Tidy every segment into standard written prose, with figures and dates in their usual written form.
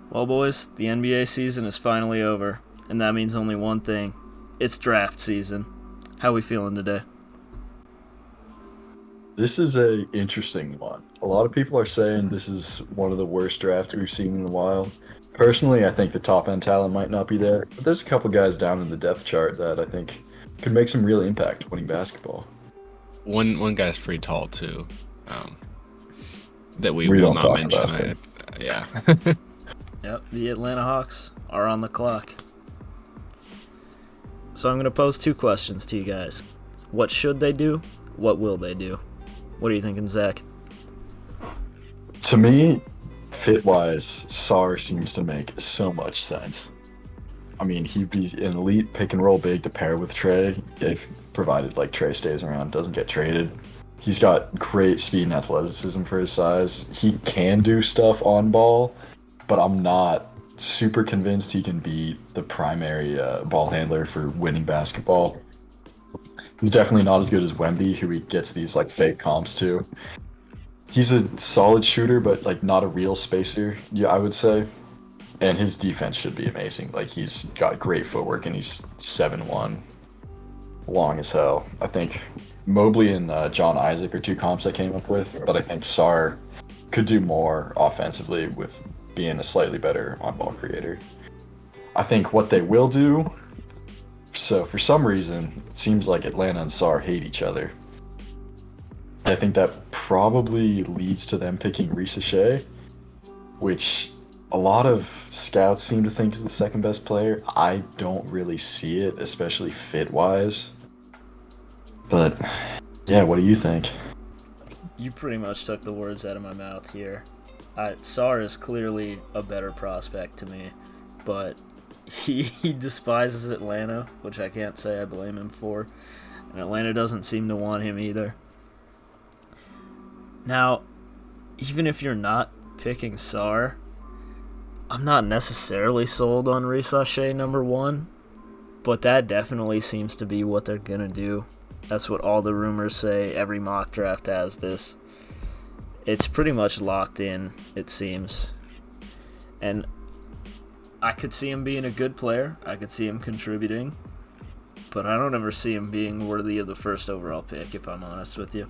Well, boys, the NBA season is finally over, and that means only one thing. It's draft season. How we feeling today? This is a interesting one. A lot of people are saying this is one of the worst drafts we've seen in a while. Personally, I think the top end talent might not be there, but there's a couple guys down in the depth chart that I think could make some real impact winning basketball. One guy's pretty tall too. Um, that we We will don't not talk mention. about him. Yeah. Yep, the Atlanta Hawks are on the clock. So I'm going to pose two questions to you guys. What should they do? What will they do? What are you thinking, Zach? To me, fit wise, Sar seems to make so much sense. I mean, he'd be an elite pick and roll big to pair with Trey if provided like Trey stays around, doesn't get traded. He's got great speed and athleticism for his size. He can do stuff on ball, but I'm not super convinced he can be the primary ball handler for winning basketball. He's definitely not as good as Wemby, who he gets these like fake comps to. He's a solid shooter, but like not a real spacer. Yeah, I would say. And his defense should be amazing. Like he's got great footwork and he's 7'1", long as hell. I think Mobley and John Isaac are two comps I came up with, but I think Sar could do more offensively with being a slightly better on-ball creator. I think what they will do. So for some reason, it seems like Atlanta and Sar hate each other. I think that probably leads to them picking Risa Shea, which a lot of scouts seem to think is the second best player. I don't really see it, especially fit wise. But yeah, what do you think? You pretty much took the words out of my mouth here. Sar is clearly a better prospect to me, but he despises Atlanta, which I can't say I blame him for, and Atlanta doesn't seem to want him either. Now, even if you're not picking Sar, I'm not necessarily sold on Risa Shea number one, but that definitely seems to be what they're gonna do. That's what all the rumors say. Every mock draft has this. It's pretty much locked in, it seems. And I could see him being a good player. I could see him contributing. But I don't ever see him being worthy of the first overall pick, if I'm honest with you.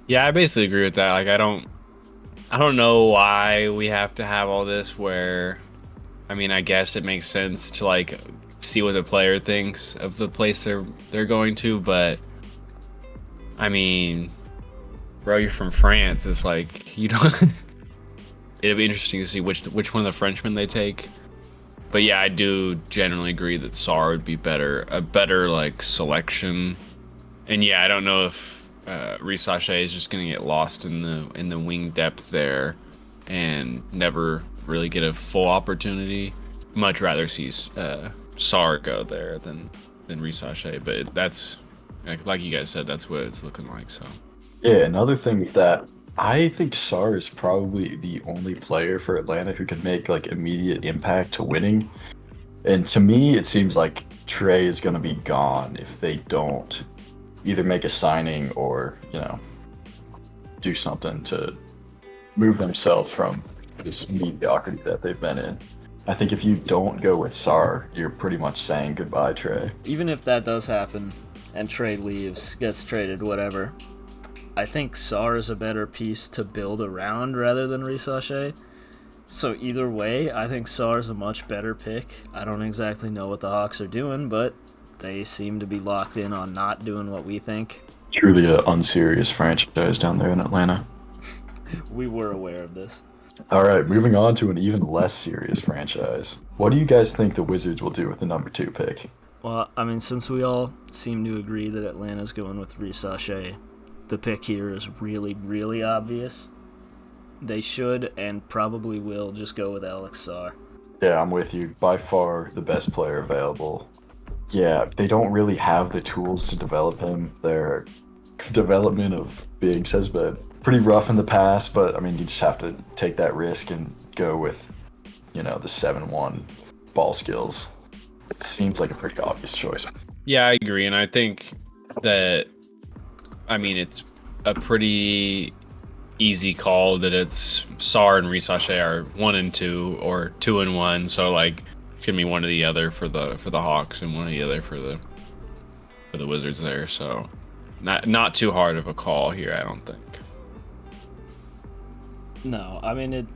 Yeah, I basically agree with that. Like I don't know why we have to have all this where I mean, I guess it makes sense to like see what the player thinks of the place they're going to, but I mean, bro, you're from France. It's like you don't it'll be interesting to see which one of the Frenchmen they take. But yeah, I do generally agree that Sar would be a better like selection. And yeah, I don't know if Risache is just gonna get lost in the wing depth there and never really get a full opportunity. Much rather see Sar go there than Risache, but that's like you guys said, that's what it's looking like. So Yeah, another thing that I think Sar is probably the only player for Atlanta who can make like immediate impact to winning. And to me, it seems like Trey is going to be gone if they don't either make a signing or, do something to move themselves from this mediocrity that they've been in. I think if you don't go with Sar, you're pretty much saying goodbye, Trey. Even if that does happen and Trey leaves, gets traded, whatever, I think Sar is a better piece to build around rather than Risache. So either way, I think Sar is a much better pick. I don't exactly know what the Hawks are doing, but they seem to be locked in on not doing what we think. Truly an unserious franchise down there in Atlanta. We were aware of this. All right, moving on to an even less serious franchise. What do you guys think the Wizards will do with the number two pick? Well, I mean, since we all seem to agree that Atlanta's going with Risache, the pick here is really, really obvious. They should and probably will just go with Alex Sar. Yeah, I'm with you. By far the best player available. Yeah, they don't really have the tools to develop him. Their development of bigs has been pretty rough in the past, but I mean, you just have to take that risk and go with, the 7-1 ball skills. It seems like a pretty obvious choice. yeah, I agree, and I think that I mean it's a pretty easy call that it's Sar and Risache are 1 and 2 or 2 and 1. So like it's gonna be one or the other for the Hawks and one or the other for the Wizards there. So not too hard of a call here, I don't think. No, I mean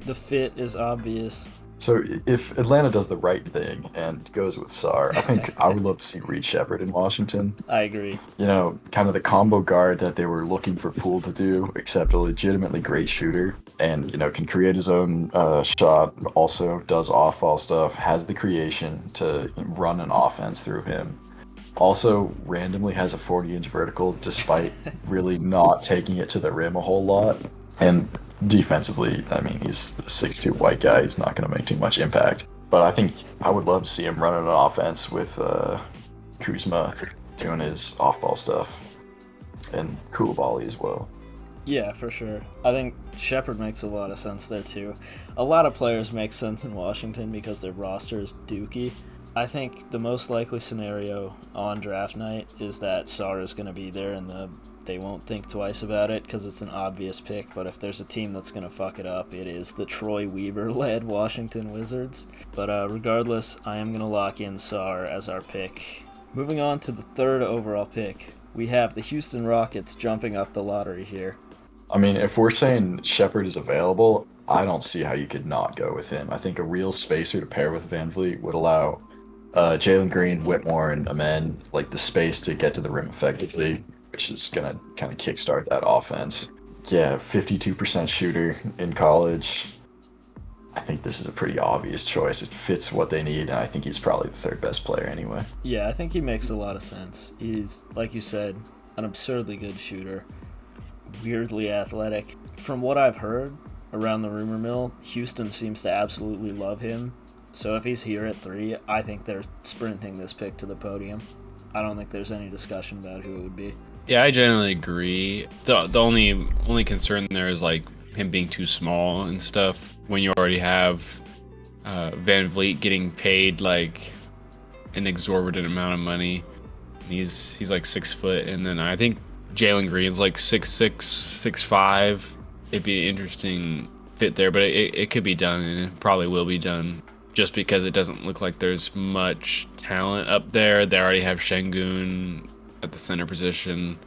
the fit is obvious. So if Atlanta does the right thing and goes with Sar, I think I would love to see Reed Shepherd in Washington. I agree. You know, kind of the combo guard that they were looking for Poole to do, except a legitimately great shooter and, you know, can create his own shot, also does off-ball stuff, has the creation to run an offense through him. Also, randomly has a 40-inch vertical despite really not taking it to the rim a whole lot. And defensively, I mean, he's a 6'2" white guy. He's not going to make too much impact. But I think I would love to see him running an offense with Kuzma doing his off-ball stuff and Koulibaly as well. Yeah, for sure. I think Shepherd makes a lot of sense there too. A lot of players make sense in Washington because their roster is dookie. I think the most likely scenario on draft night is that Sar is going to be there and they won't think twice about it because it's an obvious pick. But if there's a team that's going to fuck it up, it is the Troy Weaver-led Washington Wizards. But regardless, I am going to lock in Sar as our pick. Moving on to the third overall pick, we have the Houston Rockets jumping up the lottery here. I mean, if we're saying Shepherd is available, I don't see how you could not go with him. I think a real spacer to pair with Van Vliet would allow Jalen Green, Whitmore, and Amen like the space to get to the rim effectively, which is going to kind of kickstart that offense. Yeah, 52% shooter in college. I think this is a pretty obvious choice. It fits what they need, and I think he's probably the third best player anyway. Yeah, I think he makes a lot of sense. He's, like you said, an absurdly good shooter, weirdly athletic. From what I've heard around the rumor mill, Houston seems to absolutely love him. So if he's here at 3, I think they're sprinting this pick to the podium. I don't think there's any discussion about who it would be. Yeah, I generally agree. The only concern there is like him being too small and stuff. When you already have Van Vliet getting paid like an exorbitant amount of money, he's like 6 foot, and then I think Jalen Green's like 6'6", 6'5". It'd be an interesting fit there, but it could be done, and it probably will be done. Just because it doesn't look like there's much talent up there. They already have Şengün at the center position.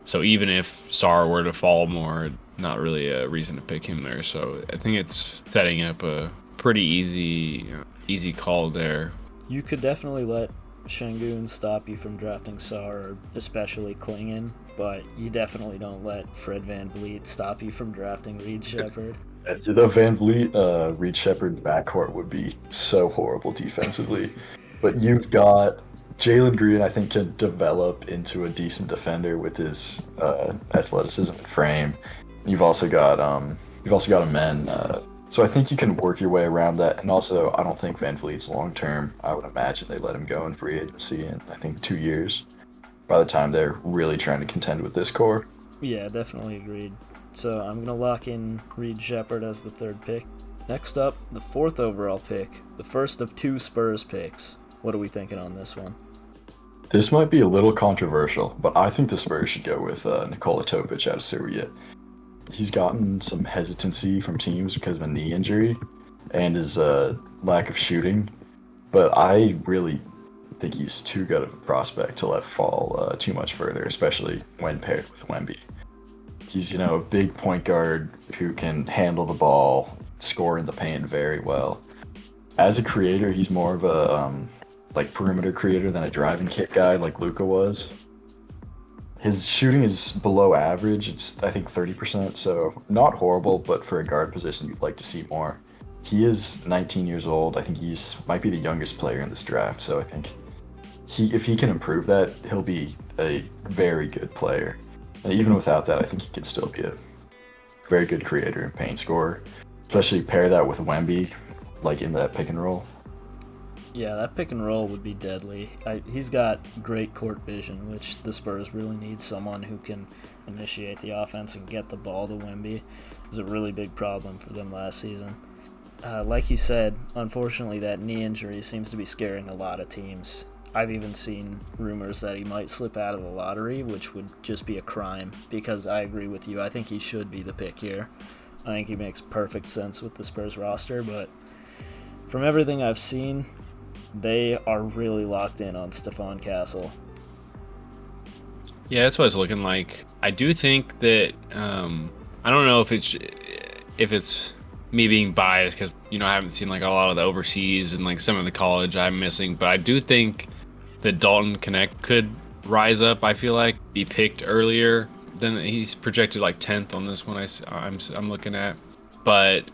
So even if Sar were to fall more, not really a reason to pick him there. So I think it's setting up a pretty easy call there. You could definitely let Şengün stop you from drafting Sar, or especially Klingon, but you definitely don't let Fred VanVleet stop you from drafting Reed Shepherd. The Van Vliet, Reed Shepherd backcourt would be so horrible defensively. But you've got Jalen Green, I think, can develop into a decent defender with his athleticism and frame. You've also got Amen. So I think you can work your way around that. And also, I don't think Van Vliet's long term. I would imagine they let him go in free agency in, I think, 2 years. By the time they're really trying to contend with this core. Yeah, definitely agreed. So I'm going to lock in Reed Shepherd as the third pick. Next up, the fourth overall pick, the first of 2 Spurs picks. What are we thinking on this one? This might be a little controversial, but I think the Spurs should go with Nikola Topic out of Serbia. He's gotten some hesitancy from teams because of a knee injury and his lack of shooting, but I really think he's too good of a prospect to let fall too much further, especially when paired with Wemby. He's, a big point guard who can handle the ball, score in the paint very well. As a creator, he's more of a perimeter creator than a driving kick guy like Luka was. His shooting is below average. It's, I think, 30%, so not horrible, but for a guard position, you'd like to see more. He is 19 years old. I think might be the youngest player in this draft, so I think if he can improve that, he'll be a very good player. And even without that, I think he can still be a very good creator and paint scorer, especially pair that with Wemby, like in that pick and roll. Yeah, that pick and roll would be deadly. He's got great court vision, which the Spurs really need. Someone who can initiate the offense and get the ball to Wemby. It was a really big problem for them last season. Like you said, unfortunately that knee injury seems to be scaring a lot of teams. I've even seen rumors that he might slip out of the lottery, which would just be a crime, because I agree with you. I think he should be the pick here. I think he makes perfect sense with the Spurs roster, but from everything I've seen, they are really locked in on Stephon Castle. Yeah, that's what it's looking like. I do think that I don't know if it's me being biased because I haven't seen like a lot of the overseas and like some of the college I'm missing, but I do think that Dalton Connect could rise up. I feel like be picked earlier than he's projected like 10th on this one. I'm looking at. But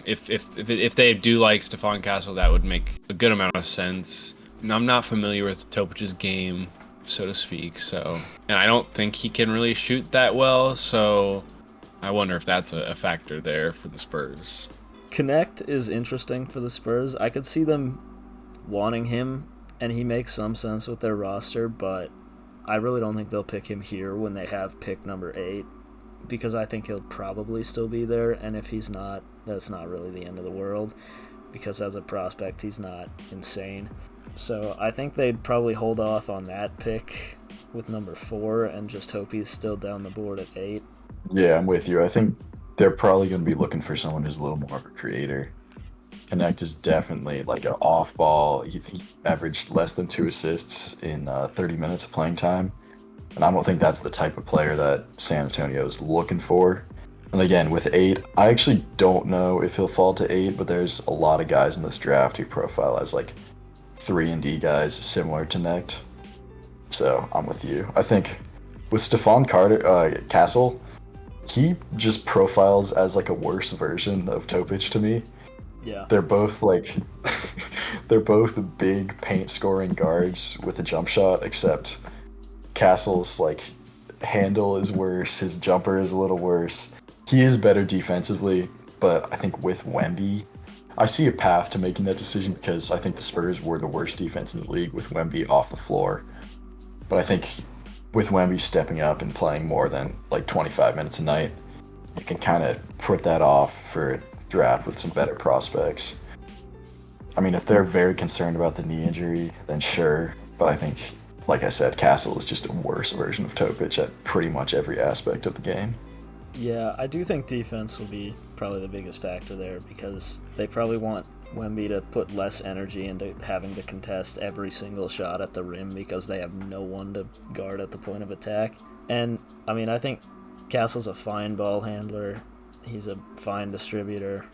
if they do like Stephon Castle, that would make a good amount of sense. And I'm not familiar with Topic's game, so to speak. So, and I don't think he can really shoot that well. So, I wonder if that's a factor there for the Spurs. Connect is interesting for the Spurs. I could see them wanting him, and he makes some sense with their roster. But I really don't think they'll pick him here when they have pick number 8. Because I think he'll probably still be there, and if he's not, that's not really the end of the world, because as a prospect, he's not insane. So I think they'd probably hold off on that pick with number 4 and just hope he's still down the board at 8. Yeah, I'm with you. I think they're probably going to be looking for someone who's a little more of a creator. Connect is definitely like an off-ball. He averaged less than 2 assists in 30 minutes of playing time. And I don't think that's the type of player that San Antonio is looking for. And again, with 8, I actually don't know if he'll fall to 8, but there's a lot of guys in this draft who profile as like 3-and-D guys similar to Necht. So I'm with you. I think with Stephon Castle, he just profiles as like a worse version of Topic to me. Yeah. They're both like they're both big paint scoring guards with a jump shot, except Castle's like handle is worse, his jumper is a little worse. He is better defensively, but I think with Wemby, I see a path to making that decision because I think the Spurs were the worst defense in the league with Wemby off the floor. But I think with Wemby stepping up and playing more than like 25 minutes a night, you can kind of put that off for a draft with some better prospects. I mean, if they're very concerned about the knee injury, then sure, but I think, like I said, Castle is just a worse version of Topic at pretty much every aspect of the game. Yeah, I do think defense will be probably the biggest factor there because they probably want Wemby to put less energy into having to contest every single shot at the rim because they have no one to guard at the point of attack. And, I mean, I think Castle's a fine ball handler. He's a fine distributor.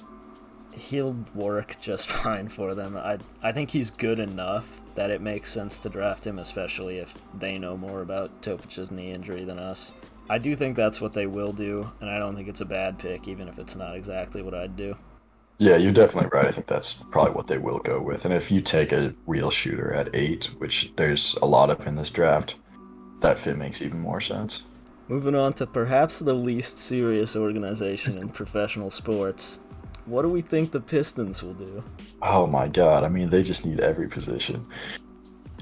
He'll work just fine for them. I think he's good enough that it makes sense to draft him, especially if they know more about Topic's knee injury than us. I do think that's what they will do, and I don't think it's a bad pick, even if it's not exactly what I'd do. Yeah, you're definitely right. I think that's probably what they will go with. And if you take a real shooter at 8, which there's a lot of in this draft, that fit makes even more sense. Moving on to perhaps the least serious organization in professional sports. What do we think the Pistons will do? Oh my god, I mean, they just need every position.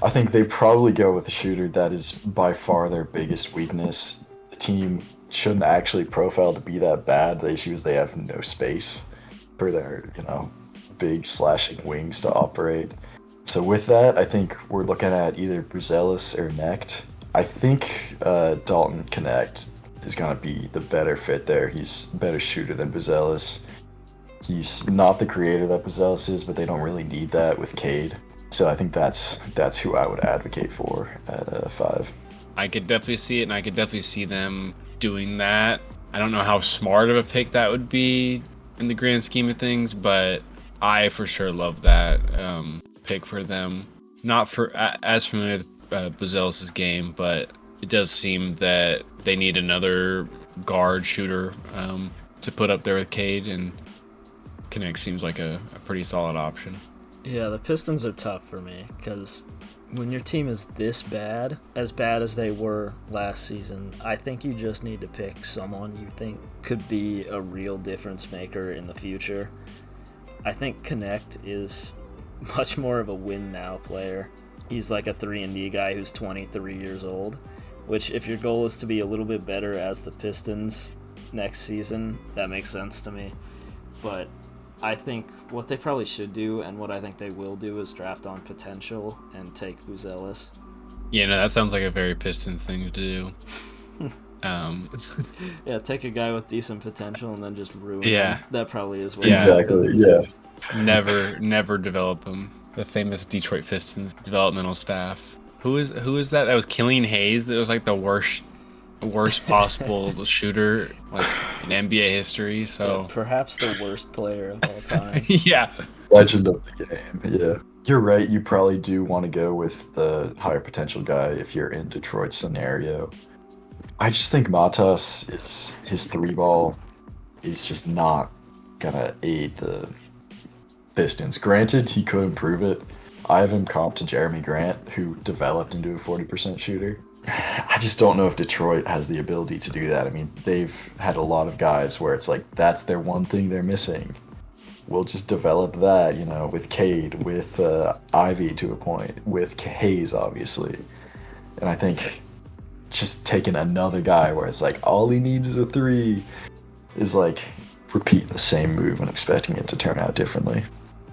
I think they probably go with a shooter that is by far their biggest weakness. The team shouldn't actually profile to be that bad. The issue is they have no space for their, big slashing wings to operate. So with that, I think we're looking at either Buzelis or Necht. I think Dalton Connect is going to be the better fit there. He's a better shooter than Buzelis. He's not the creator that Buzelis is, but they don't really need that with Cade. So I think that's who I would advocate for at 5. I could definitely see it, and I could definitely see them doing that. I don't know how smart of a pick that would be in the grand scheme of things, but I for sure love that pick for them. Not for as familiar with Buzelis' game, but it does seem that they need another guard shooter to put up there with Cade, and Connect seems like a pretty solid option. Yeah, the Pistons are tough for me because when your team is this bad, as bad as they were last season, I think you just need to pick someone you think could be a real difference maker in the future. I think Connect is much more of a win-now player. He's like a 3-and-D guy who's 23 years old, which if your goal is to be a little bit better as the Pistons next season, that makes sense to me. But I think what they probably should do, and what I think they will do, is draft on potential and take Buzelis. Yeah, no, that sounds like a very Pistons thing to do. Yeah, take a guy with decent potential and then just ruin Yeah. him. That probably is what Exactly. Yeah. Never develop him. The famous Detroit Pistons developmental staff. Who is that? That was Killian Hayes. That was like the worst possible shooter like in NBA history. So perhaps the worst player of all time. yeah. Legend of the game. Yeah. You're right. You probably do want to go with the higher potential guy if you're in Detroit's scenario. I just think Matas is his three ball is just not gonna aid the Pistons. Granted, he could improve it. I have him comped to Jeremy Grant, who developed into a 40% shooter. I just don't know if Detroit has the ability to do that. I mean, they've had a lot of guys where it's like that's their one thing they're missing. We'll just develop that, with Cade, with Ivy to a point, with Hayes, obviously. And I think just taking another guy where it's like all he needs is a three is like repeating the same move and expecting it to turn out differently.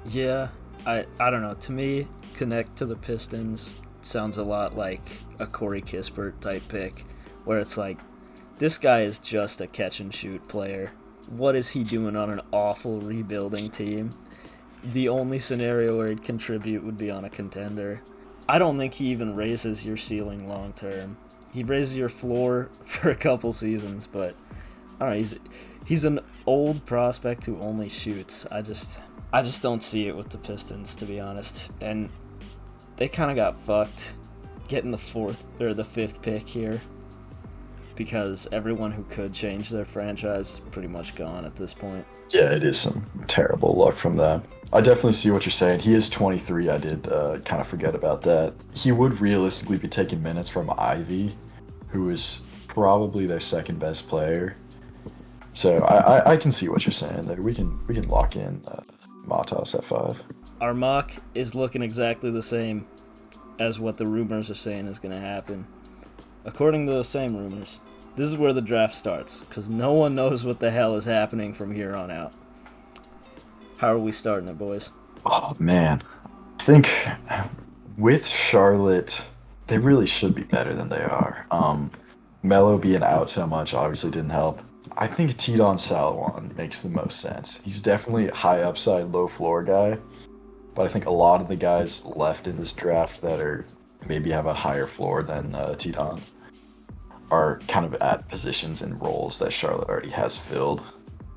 Yeah, I don't know. To me, connect to the Pistons sounds a lot like a Corey Kispert type pick, where it's like, this guy is just a catch and shoot player. What is he doing on an awful rebuilding team? The only scenario where he'd contribute would be on a contender. I don't think he even raises your ceiling long term. He raises your floor for a couple seasons, but I don't know, he's an old prospect who only shoots. I just don't see it with the Pistons, to be honest. And they kind of got fucked getting the fifth pick here, because everyone who could change their franchise is pretty much gone at this point. Yeah, it is some terrible luck from them. I definitely see what you're saying. He is 23. I did kind of forget about that. He would realistically be taking minutes from Ivy, who is probably their second best player. So I can see what you're saying there. We can lock in Matas at 5. Our mock is looking exactly the same as what the rumors are saying is going to happen. According to those same rumors, this is where the draft starts, because no one knows what the hell is happening from here on out. How are we starting it, boys? Oh, man. I think with Charlotte, they really should be better than they are. Melo being out so much obviously didn't help. I think Tidon Salawan makes the most sense. He's definitely a high upside, low floor guy, but I think a lot of the guys left in this draft that are maybe have a higher floor than Tidon are kind of at positions and roles that Charlotte already has filled.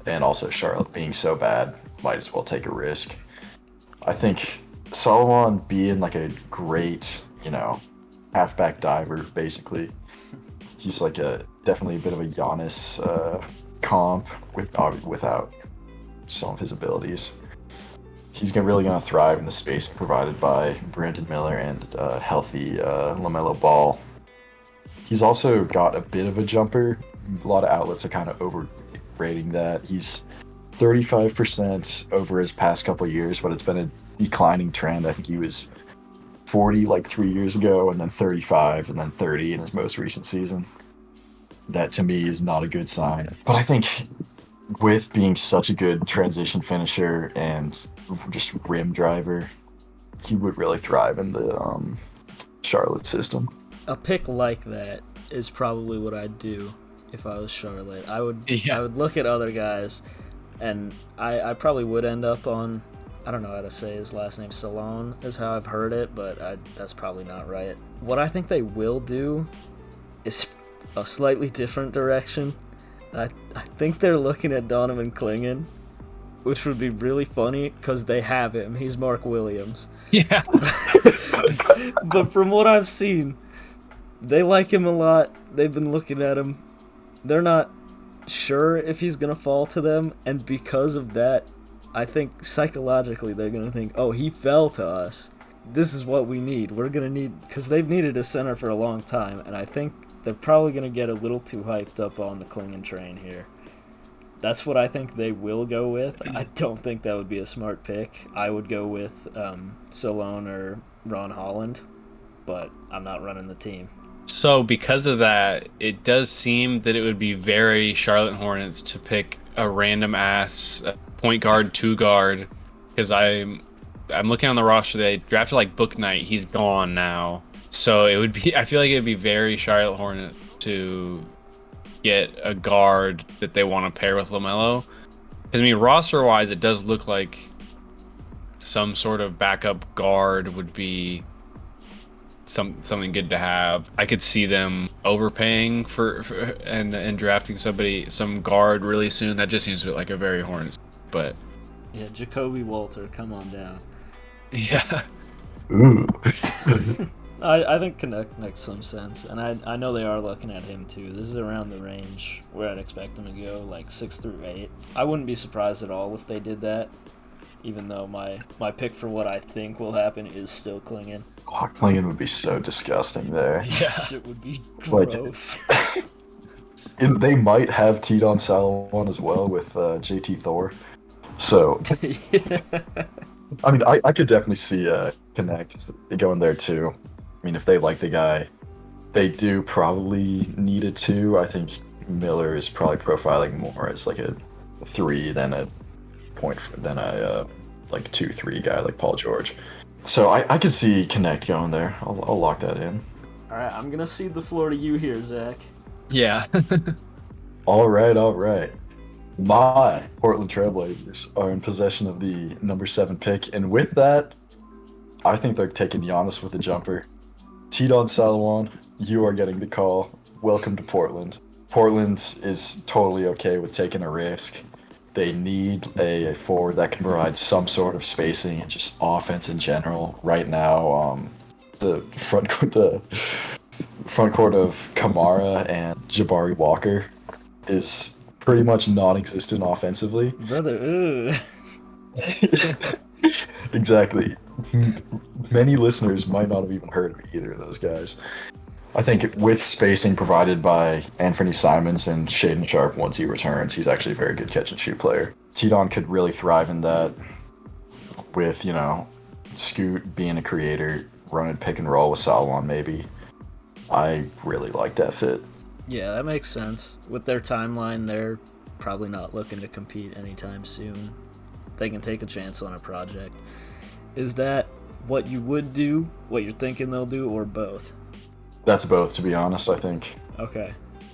And also Charlotte being so bad, might as well take a risk. I think Salawan being like a great, halfback diver, basically. He's like definitely a bit of a Giannis comp without some of his abilities. He's really going to thrive in the space provided by Brandon Miller and healthy LaMelo Ball. He's also got a bit of a jumper. A lot of outlets are kind of overrating that. He's 35% over his past couple of years, but it's been a declining trend. I think he was 40 like 3 years ago, and then 35, and then 30 in his most recent season. That to me is not a good sign. But I think with being such a good transition finisher and just rim driver, he would really thrive in the Charlotte system. A pick like that is probably what I'd do if I was Charlotte. I would look at other guys, and I probably would end up on, I don't know how to say his last name, Salone is how I've heard it, but that's probably not right. What I think they will do is a slightly different direction. I think they're looking at Donovan Clingan, which would be really funny because they have him. He's Mark Williams. Yeah. But from what I've seen, they like him a lot. They've been looking at him. They're not sure if he's going to fall to them, and because of that, I think psychologically they're going to think, oh, he fell to us. This is what we need. We're going to need, because they've needed a center for a long time, and I think they're probably going to get a little too hyped up on the Clingan train here. That's what I think they will go with. I don't think that would be a smart pick. I would go with Salone or Ron Holland, but I'm not running the team. So because of that, it does seem that it would be very Charlotte Hornets to pick a random ass point guard, two guard, because I'm looking on the roster. They drafted like Book Knight. He's gone now, so it would be. I feel like it would be very Charlotte Hornets to get a guard that they want to pair with LaMelo. I mean, roster wise, it does look like some sort of backup guard would be something good to have. I could see them overpaying for and drafting some guard really soon. That just seems like a very Hornets. But yeah, Jacoby Walter, come on down. Yeah. Ooh. I think Connect makes some sense, and I know they are looking at him too. This is around the range where I'd expect him to go, like 6 through 8. I wouldn't be surprised at all if they did that, even though my pick for what I think will happen is still Clingan. Oh, Clingan would be so disgusting there. Yeah, it would be Like- gross. They might have Tidon Salomon as well with JT Thor. So, Yeah. I mean, I could definitely see Connect going there too. I mean, if they like the guy, they do probably need a 2. I think Miller is probably profiling more as like a 3 than a like 2-3 guy like Paul George. So I could see Connect going there. I'll lock that in. All right, I'm gonna cede the floor to you here, Zach. Yeah. All right. My Portland Trailblazers are in possession of the number 7 pick, and with that, I think they're taking Giannis with a jumper. Tidon Salomon, you are getting the call. Welcome to Portland. Portland is totally okay with taking a risk. They need a forward that can provide some sort of spacing and just offense in general. Right now, the front court of Kamara and Jabari Walker is pretty much non-existent offensively. Brother, ooh. Exactly. Many listeners might not have even heard of either of those guys. I think with spacing provided by Anthony Simons and Shaden Sharp once he returns, he's actually a very good catch and shoot player. Tidon could really thrive in that with, Scoot being a creator, running pick and roll with Salomon maybe. I really like that fit. Yeah, that makes sense. With their timeline, they're probably not looking to compete anytime soon. They can take a chance on a project. Is that what you would do, what you're thinking they'll do, or both? That's both, to be honest, I think. Okay.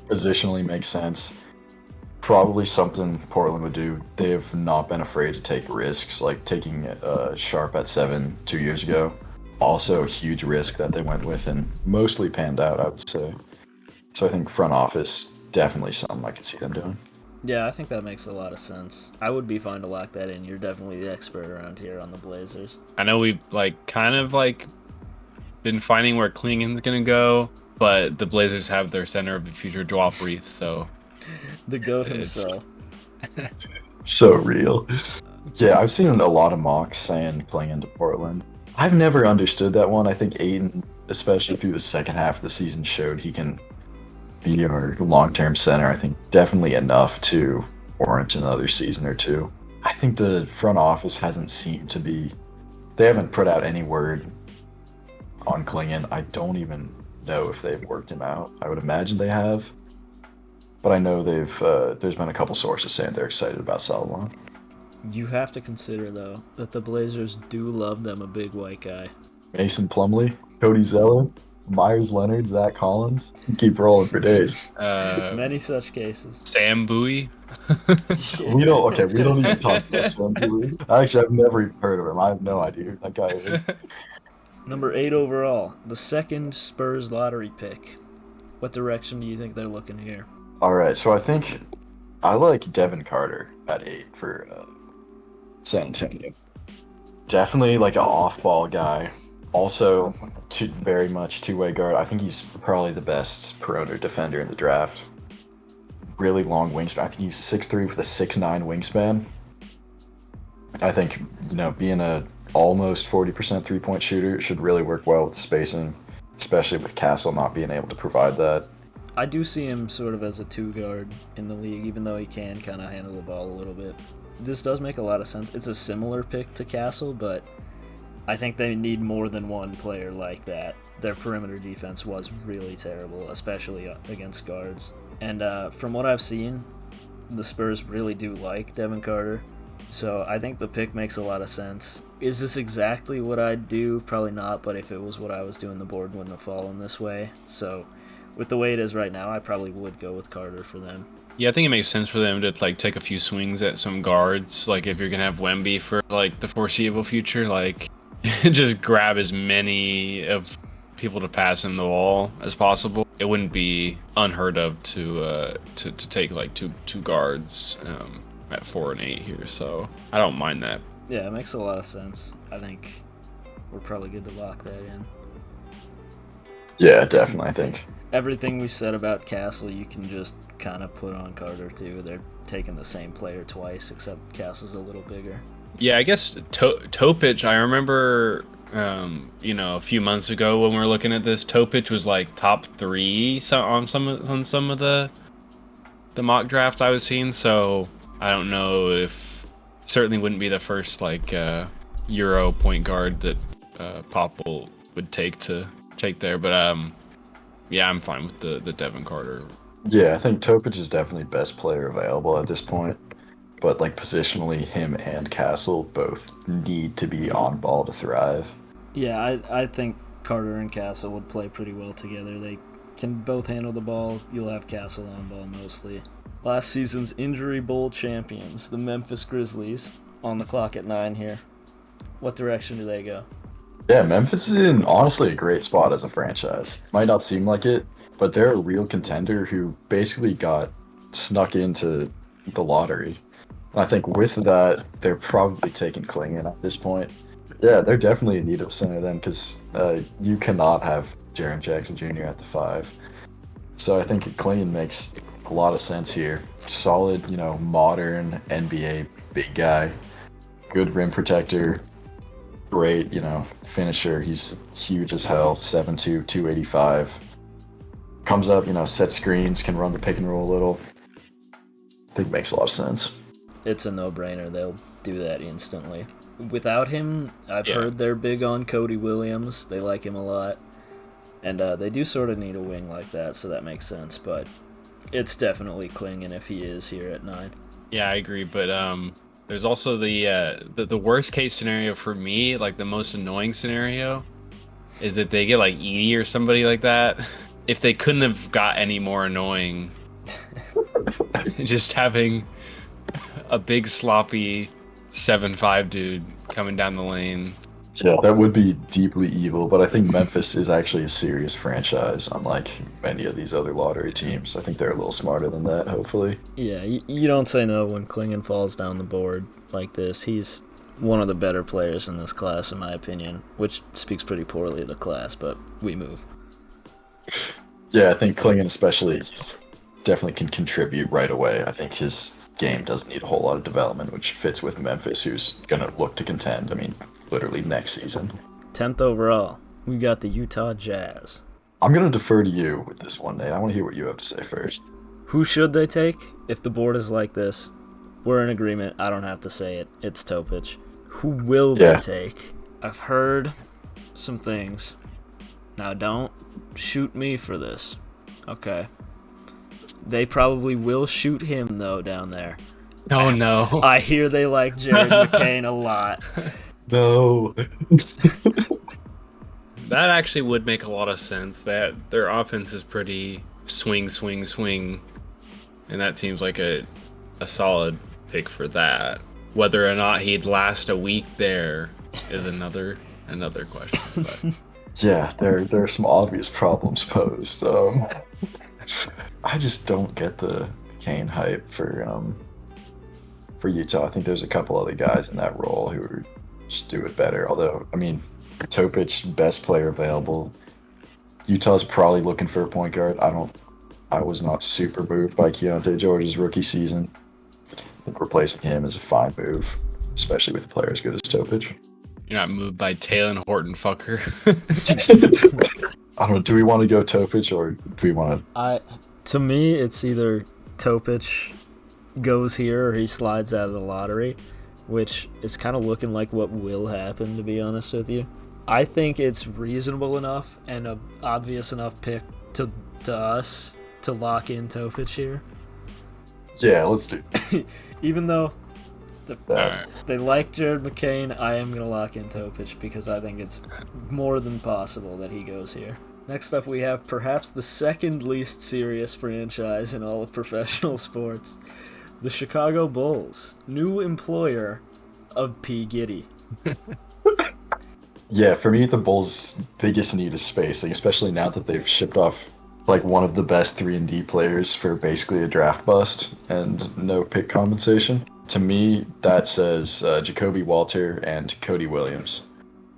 Positionally makes sense. Probably something Portland would do. They have not been afraid to take risks, like taking Sharp at 7 2 years ago. Also a huge risk that they went with and mostly panned out, I would say. So I think front office, definitely something I could see them doing. Yeah, I think that makes a lot of sense. I would be fine to lock that in. You're definitely the expert around here on the Blazers. I know we've kind of been finding where Klingen's gonna go, but the Blazers have their center of the future Dwap Reith, so The GOAT It's- himself. So real. Yeah, I've seen a lot of mocks saying Klingon to Portland. I've never understood that one. I think Aiden, especially through the second half of the season, showed he can be our long-term center. I think definitely enough to warrant another season or two. I think the front office hasn't seemed to be... They haven't put out any word on Klingon. I don't even know if they've worked him out. I would imagine they have. But I know there's been a couple sources saying they're excited about Salomon. You have to consider, though, that the Blazers do love them a big white guy. Mason Plumlee, Cody Zeller, Myers Leonard, Zach Collins. Keep rolling for days. Many such cases. Sam Bowie. We don't need to talk about Sam Bowie. Actually, I've never even heard of him. I have no idea who that guy is. Number 8 overall, the second Spurs lottery pick. What direction do you think they're looking here? All right, so I think I like Devin Carter at 8 for San Antonio. Definitely like an off-ball guy. Also, very much two-way guard. I think he's probably the best perimeter defender in the draft. Really long wingspan. I think he's 6'3" with a 6'9" wingspan. I think, being a almost 40% three-point shooter should really work well with the spacing, especially with Castle not being able to provide that. I do see him sort of as a 2 guard in the league, even though he can kind of handle the ball a little bit. This does make a lot of sense. It's a similar pick to Castle, but I think they need more than one player like that. Their perimeter defense was really terrible, especially against guards. And from what I've seen, the Spurs really do like Devin Carter. So I think the pick makes a lot of sense. Is this exactly what I'd do? Probably not, but if it was what I was doing, the board wouldn't have fallen this way. So with the way it is right now, I probably would go with Carter for them. Yeah, I think it makes sense for them to like take a few swings at some guards. Like if you're gonna have Wemby for like the foreseeable future, like just grab as many of people to pass him the ball as possible. It wouldn't be unheard of to take like two guards at 4 and 8 here. So I don't mind that. Yeah, it makes a lot of sense. I think we're probably good to lock that in. Yeah, definitely. I think Everything we said about Castle, you can just kind of put on Carter too. They're taking the same player twice, except Castle's a little bigger. Yeah, I guess Topic. I remember, a few months ago when we were looking at this, Topic was like top 3 on some of the mock drafts I was seeing. So I don't know if certainly wouldn't be the first like Euro point guard that Popple would take there. But yeah, I'm fine with the Devin Carter. Yeah, I think Topic is definitely best player available at this point. But like positionally, him and Castle both need to be on ball to thrive. Yeah, I think Carter and Castle would play pretty well together. They can both handle the ball. You'll have Castle on ball mostly. Last season's Injury Bowl champions, the Memphis Grizzlies, on the clock at 9 here. What direction do they go? Yeah, Memphis is in honestly a great spot as a franchise. Might not seem like it, but they're a real contender who basically got snuck into the lottery. And I think with that, they're probably taking Klingon at this point. Yeah, they're definitely in need of a center then, because you cannot have Jaren Jackson Jr. at the 5. So I think Klingon makes a lot of sense here. Solid, modern NBA big guy. Good rim protector. Great, finisher. He's huge as hell. 7'2", 285. Comes up, set screens, can run the pick and roll a little. I think it makes a lot of sense. It's a no-brainer. They'll do that instantly. Without him, I've heard they're big on Cody Williams. They like him a lot. And they do sort of need a wing like that, so that makes sense. But it's definitely Klingon if he is here at 9. Yeah, I agree. But there's also the worst case scenario for me, like the most annoying scenario, is that they get like Edie or somebody like that. If they couldn't have got any more annoying, just having a big sloppy 7'5" dude coming down the lane. Yeah, that would be deeply evil, but I think Memphis is actually a serious franchise, unlike many of these other lottery teams. I think they're a little smarter than that, hopefully. Yeah, you don't say no when Klingon falls down the board like this. He's one of the better players in this class, in my opinion, which speaks pretty poorly of the class, but we move. Yeah, I think Klingon especially definitely can contribute right away. I think his game doesn't need a whole lot of development, which fits with Memphis, who's going to look to contend. I mean, literally next season. 10th overall, we got the Utah Jazz. I'm going to defer to you with this one, Nate. I want to hear what you have to say first. Who should they take? If the board is like this, we're in agreement. I don't have to say it. It's Topic. Who will they take? I've heard some things. Now, don't shoot me for this. Okay. They probably will shoot him, though, down there. Oh, no. I hear they like Jared McCain a lot. No. That actually would make a lot of sense. That their offense is pretty swing, and that seems like a solid pick for that. Whether or not he'd last a week there is another question. But. Yeah, there are some obvious problems posed. I just don't get the Kane hype for Utah. I think there's a couple other guys in that role who just do it better. Although, I mean, Topic, best player available. Utah's probably looking for a point guard. I was not super moved by Keontae George's rookie season. I think replacing him is a fine move, especially with a player as good as Topic. You're not moved by Taylor Horton fucker. I don't know. Do we want to go Topic or do we want to? To me, it's either Topic goes here or he slides out of the lottery, which is kind of looking like what will happen, to be honest with you. I think it's reasonable enough and an obvious enough pick to us to lock in Topic here. Yeah, let's do. Even though Alright. They like Jared McCain. I am going to lock in Topic because I think it's more than possible that he goes here. Next up, we have perhaps the second least serious franchise in all of professional sports, the Chicago Bulls, new employer of P. Giddy. Yeah, for me, the Bulls' biggest need is spacing, especially now that they've shipped off like one of the best 3-and-D players for basically a draft bust and no pick compensation. To me, that says Jacoby Walter and Cody Williams,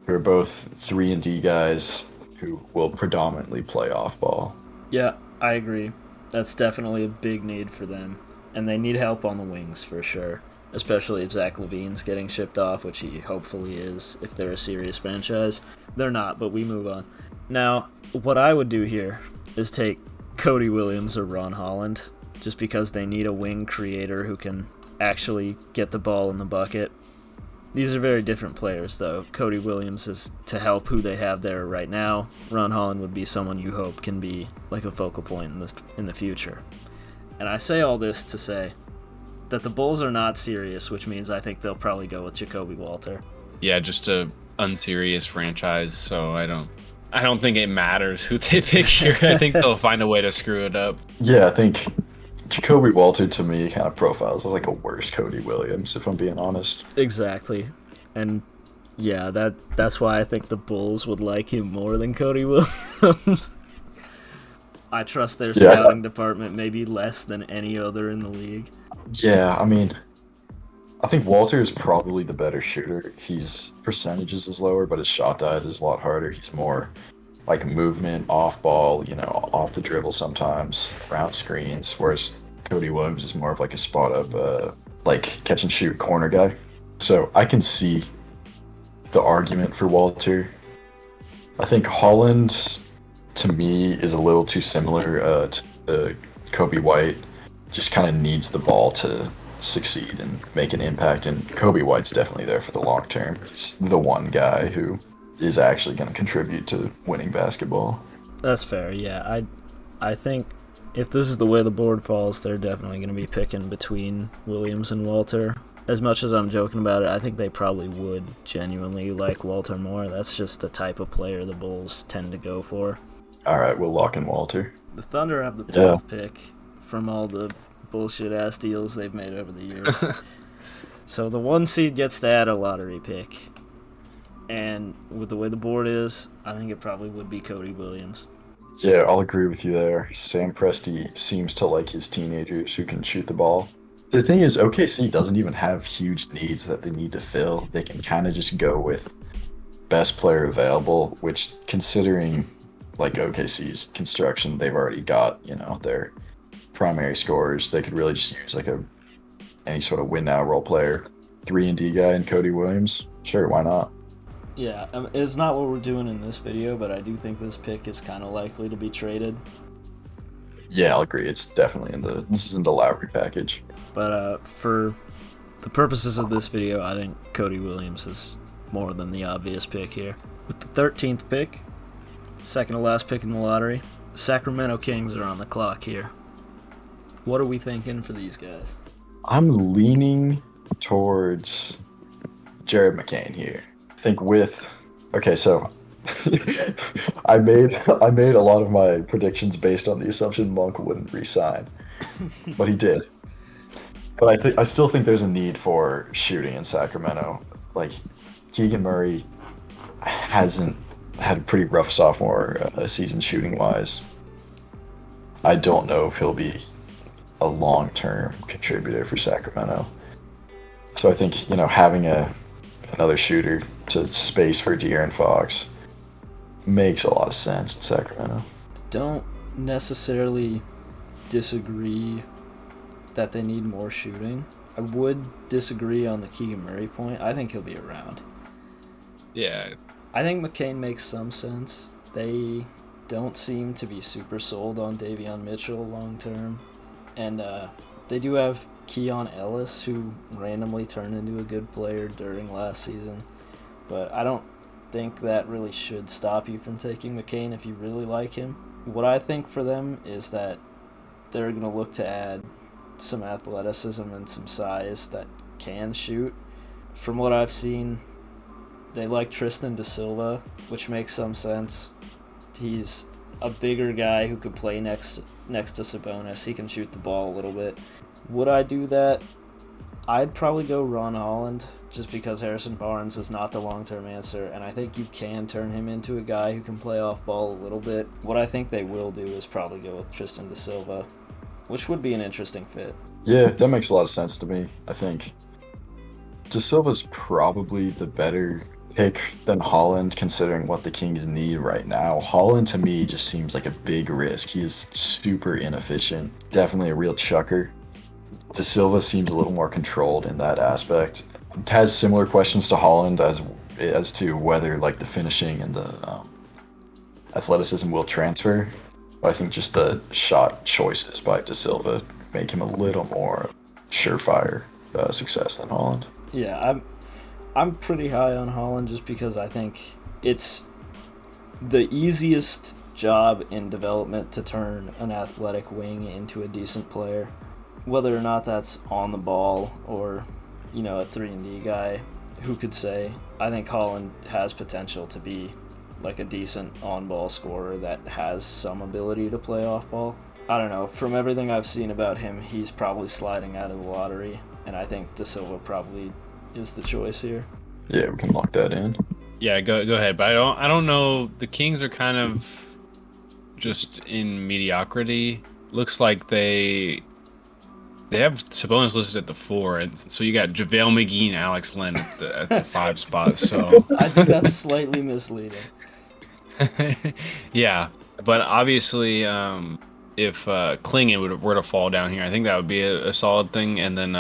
who are both 3-and-D guys who will predominantly play off ball. Yeah, I agree. That's definitely a big need for them. And they need help on the wings for sure. Especially if Zach LaVine's getting shipped off, which he hopefully is if they're a serious franchise. They're not, but we move on. Now, what I would do here is take Cody Williams or Ron Holland, just because they need a wing creator who can actually get the ball in the bucket. These are very different players, though. Cody Williams is to help who they have there right now. Ron Holland would be someone you hope can be like a focal point in the future. And I say all this to say that the Bulls are not serious, which means I think they'll probably go with Jacoby Walter. Yeah, just a unserious franchise, so I don't think it matters who they pick here. I think they'll find a way to screw it up. Yeah, I think Jacoby Walter to me kind of profiles as like a worse Cody Williams, if I'm being honest. Exactly. And yeah, that's why I think the Bulls would like him more than Cody Williams. I trust their scouting department maybe less than any other in the league. Yeah, I mean, I think Walter is probably the better shooter. His percentages is lower, but his shot diet is a lot harder. He's more like movement, off ball, off the dribble sometimes, around screens, whereas Cody Williams is more of like a spot up, like catch and shoot corner guy. So I can see the argument for Walter. I think Holland, to me, is a little too similar to Kobe White. Just kind of needs the ball to succeed and make an impact, and Kobe White's definitely there for the long term. He's the one guy who is actually going to contribute to winning basketball. That's fair, yeah. I think if this is the way the board falls, they're definitely going to be picking between Williams and Walter. As much as I'm joking about it, I think they probably would genuinely like Walter more. That's just the type of player the Bulls tend to go for. All right, we'll lock in Walter. The Thunder have the 12th pick from all the bullshit-ass deals they've made over the years. So the 1 seed gets to add a lottery pick. And with the way the board is, I think it probably would be Cody Williams. Yeah, I'll agree with you there. Sam Presti seems to like his teenagers who can shoot the ball. The thing is, OKC doesn't even have huge needs that they need to fill. They can kind of just go with best player available, which, considering like OKC's construction, they've already got, their primary scorers. They could really just use like any sort of win now role player, 3-and-D guy, and Cody Williams. Sure, why not? Yeah, it's not what we're doing in this video, but I do think this pick is kind of likely to be traded. Yeah, I'll agree. It's definitely this is in the Lowry package. But for the purposes of this video, I think Cody Williams is more than the obvious pick here. With the 13th pick, second to last pick in the lottery, Sacramento Kings are on the clock here. What are we thinking for these guys? I'm leaning towards Jared McCain here. I think so I made a lot of my predictions based on the assumption Monk wouldn't re-sign, but he did. But I still think there's a need for shooting in Sacramento. Like, Keegan Murray hasn't had a pretty rough sophomore season shooting wise. I don't know if he'll be a long-term contributor for Sacramento. So I think, having another shooter to space for De'Aaron Fox makes a lot of sense in Sacramento. Don't necessarily disagree that they need more shooting. I would disagree on the Keegan Murray point. I think he'll be around. Yeah. I think McCain makes some sense. They don't seem to be super sold on Davion Mitchell long term. And they do have Keon Ellis, who randomly turned into a good player during last season. But I don't think that really should stop you from taking McCain if you really like him. What I think for them is that they're going to look to add some athleticism and some size that can shoot. From what I've seen, they like Tristan da Silva, which makes some sense. He's a bigger guy who could play next to Sabonis. He can shoot the ball a little bit. Would I do that? I'd probably go Ron Holland, just because Harrison Barnes is not the long-term answer, and I think you can turn him into a guy who can play off ball a little bit. What I think they will do is probably go with Tristan da Silva, which would be an interesting fit. Yeah, that makes a lot of sense to me. I think Da Silva's probably the better pick than Holland, considering what the Kings need right now. Holland, to me, just seems like a big risk. He is super inefficient. Definitely a real chucker. Da Silva seems a little more controlled in that aspect. Has similar questions to Holland as to whether like the finishing and the athleticism will transfer. But I think just the shot choices by Da Silva make him a little more surefire success than Holland. Yeah, I'm pretty high on Holland just because I think it's the easiest job in development to turn an athletic wing into a decent player. Whether or not that's on the ball or, a 3-and-D guy, who could say? I think Holland has potential to be like a decent on-ball scorer that has some ability to play off-ball. I don't know. From everything I've seen about him, he's probably sliding out of the lottery, and I think Da Silva probably is the choice here. Yeah, we can lock that in. Yeah, go ahead. But I don't know. The Kings are kind of just in mediocrity. Looks like they have Sabonis listed at the 4, and so you got JaVale McGee and Alex Len at the 5 spot. So I think that's slightly misleading. Yeah, but obviously, if Klingon were to fall down here, I think that would be a solid thing. And then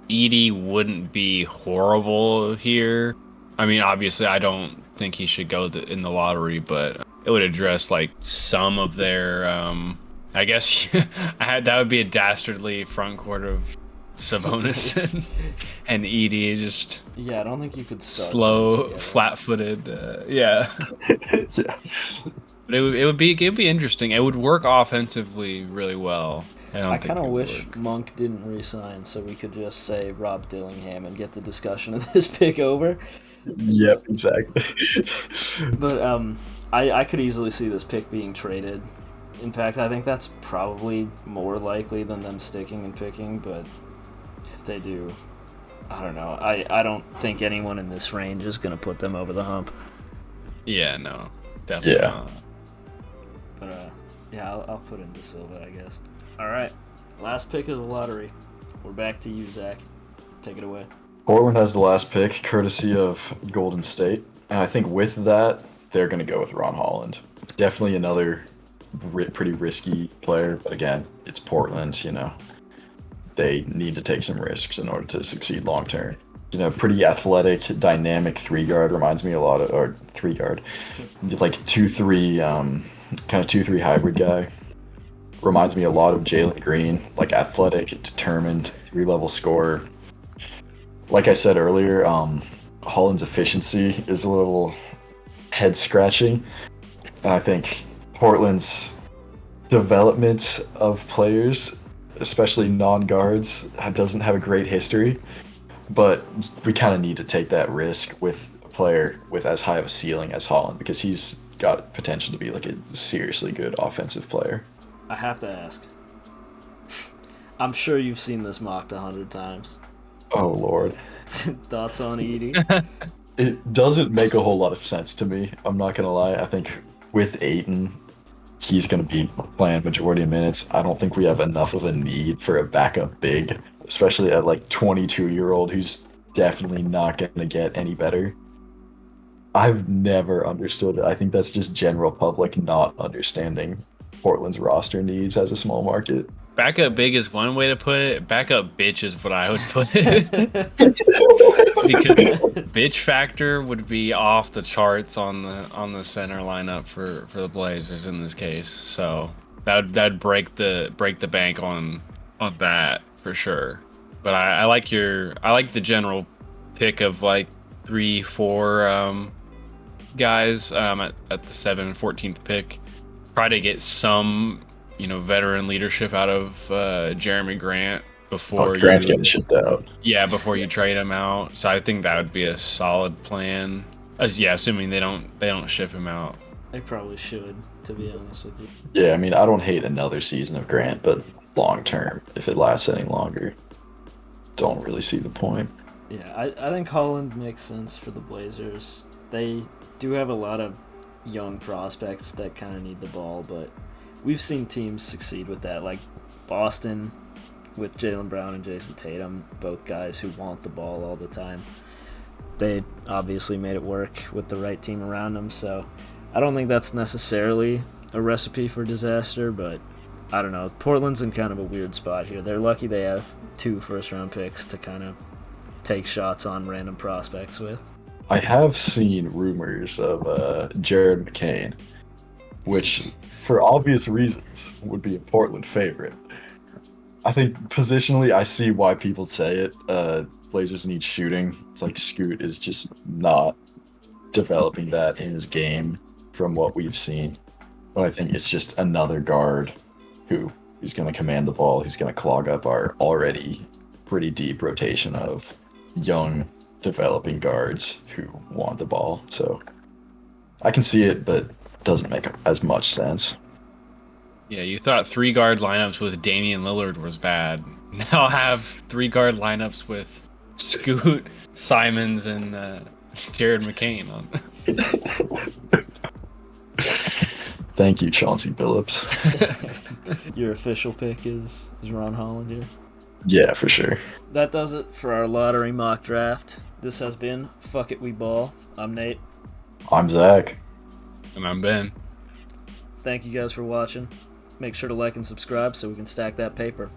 Edey wouldn't be horrible here. I mean, obviously, I don't think he should go in the lottery, but it would address like some of their. I guess that would be a dastardly front court of Sabonis and Edey, just Yeah, I don't think you could start slow, flat-footed. Yeah. Yeah. But it would be interesting. It would work offensively really well. I kind of wish Monk didn't resign so we could just say Rob Dillingham and get the discussion of this pick over. Yep, exactly. But I could easily see this pick being traded. In fact, I think that's probably more likely than them sticking and picking, but if they do, I don't know. I don't think anyone in this range is going to put them over the hump. Yeah, no. Definitely not. But, yeah, I'll put in Da Silva, I guess. All right, last pick of the lottery. We're back to you, Zach. Take it away. Portland has the last pick, courtesy of Golden State. And I think with that, they're going to go with Ron Holland. Definitely another pretty risky player, but again, it's Portland, they need to take some risks in order to succeed long term. Pretty athletic, dynamic 3-guard reminds me a lot of, or 3-guard, like 2-3, kind of 2-3 hybrid guy. Reminds me a lot of Jalen Green, like athletic, determined, 3-level scorer. Like I said earlier, Holland's efficiency is a little head scratching, and I think Portland's development of players, especially non-guards, doesn't have a great history, but we kind of need to take that risk with a player with as high of a ceiling as Holland, because he's got potential to be like a seriously good offensive player. I have to ask. I'm sure you've seen this mocked 100 times. Oh, Lord. Thoughts on Edey? It doesn't make a whole lot of sense to me. I'm not going to lie. I think with Ayton, he's going to be playing majority of minutes. I don't think we have enough of a need for a backup big, especially at like 22-year-old who's definitely not going to get any better. I've never understood it. I think that's just general public not understanding Portland's roster needs as a small market. Backup big is one way to put it. Backup bitch is what I would put it. Because bitch factor would be off the charts on the center lineup for the Blazers in this case. So that'd break the bank on that for sure. But I like the general pick of like 3-4 guys at the 14th pick. Try to get some veteran leadership out of Jeremy Grant. before Grant's you getting shipped out. before you trade him out. So I think that would be a solid plan. Assuming they don't ship him out. They probably should, to be honest with you. Yeah, I mean, I don't hate another season of Grant, but long term, if it lasts any longer, don't really see the point. Yeah, I think Holland makes sense for the Blazers. They do have a lot of young prospects that kind of need the ball, but we've seen teams succeed with that, like Boston with Jaylen Brown and Jason Tatum, both guys who want the ball all the time. They obviously made it work with the right team around them, so I don't think that's necessarily a recipe for disaster, but I don't know. Portland's in kind of a weird spot here. They're lucky they have 2 first-round picks to kind of take shots on random prospects with. I have seen rumors of Jared McCain, which, for obvious reasons, would be a Portland favorite. I think positionally, I see why people say it. Blazers need shooting. It's like Scoot is just not developing that in his game from what we've seen. But I think it's just another guard who is going to command the ball, who's going to clog up our already pretty deep rotation of young developing guards who want the ball. So I can see it, but it doesn't make as much sense. Yeah, you thought 3 guard lineups with Damian Lillard was bad. Now have 3 guard lineups with Scoot, Simons, and Jared McCain on. Thank you, Chauncey Billups. Your official pick is Ron Holland here. Yeah, for sure. That does it for our lottery mock draft. This has been Fuck It We Ball. I'm Nate. I'm Zach. And I'm Ben. Thank you guys for watching. Make sure to like and subscribe so we can stack that paper.